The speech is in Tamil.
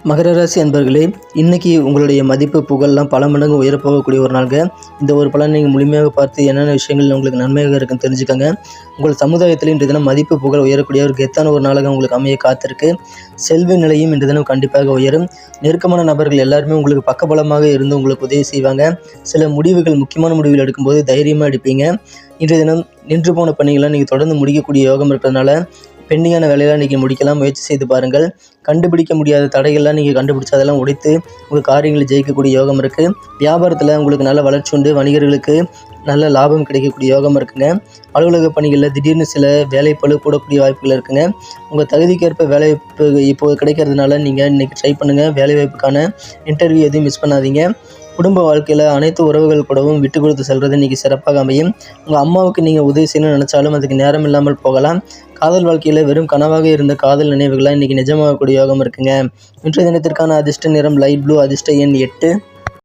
மகர ராசி அன்பர்களே, இன்னைக்கு உங்களுடைய மதிப்பு புகழ்லாம் பல மடங்கு உயரப்போகக்கூடிய ஒரு நாளுங்க. இந்த ஒரு பலன் நீங்கள் முழுமையாக பார்த்து என்னென்ன விஷயங்கள் உங்களுக்கு நன்மையாக இருக்குன்னு தெரிஞ்சுக்கோங்க. உங்கள் சமுதாயத்தில் இன்று தினம் மதிப்பு புகழ் உயரக்கூடிய ஒரு கெத்தான ஒரு நாளாக உங்களுக்கு அமைய காத்திருக்கு. செல்வ நிலையும் இன்று தினம் கண்டிப்பாக உயரும். நெருக்கமான நபர்கள் எல்லாருமே உங்களுக்கு பக்கபலமாக இருந்து உங்களுக்கு உதவி செய்வாங்க. சில முடிவுகள், முக்கியமான முடிவுகள் எடுக்கும்போது தைரியமாக எடுப்பீங்க. இன்றைய தினம் நின்று போன பணிகளை நீங்கள் தொடர்ந்து முடிக்கக்கூடிய யோகம் இருக்கிறதுனால பெண்டிங்கான வேலையெல்லாம் நீங்கள் முடிக்கலாம். முயற்சி செய்து பாருங்கள். கண்டுபிடிக்க முடியாத தடைகள்லாம் நீங்கள் கண்டுபிடிச்சி அதெல்லாம் உடைத்து உங்கள் காரியங்களை ஜெயிக்கக்கூடிய யோகம் இருக்குது. வியாபாரத்தில் உங்களுக்கு நல்ல வளர்ச்சி உண்டு. வணிகர்களுக்கு நல்ல லாபம் கிடைக்கக்கூடிய யோகம் இருக்குங்க. அலுவலக பணிகளில் திடீர்னு சில வேலைப்பளு கூடக்கூடிய வாய்ப்புகள் இருக்குங்க. உங்கள் தகுதிக்கேற்ப வேலைவாய்ப்பு இப்போது கிடைக்கிறதுனால நீங்கள் இன்றைக்கி ட்ரை பண்ணுங்கள். வேலைவாய்ப்புக்கான இன்டர்வியூ எதுவும் மிஸ் பண்ணாதீங்க. குடும்ப வாழ்க்கையில் அனைத்து உறவுகள் கூடவும் விட்டு கொடுத்து செல்வது இன்றைக்கி சிறப்பாக அமையும். உங்கள் அம்மாவுக்கு நீங்கள் உதவி செய்யணும்னு நினச்சாலும் அதுக்கு நேரம் இல்லாமல் போகலாம். காதல் வாழ்க்கையில் வெறும் கனவாக இருந்த காதல் நினைவுகளாக இன்றைக்கி நிஜமாகக்கூடிய யோகம் இருக்குங்க. இன்றைய தினத்திற்கான அதிர்ஷ்ட நிறம் லைட் ப்ளூ, அதிர்ஷ்ட எண் 8.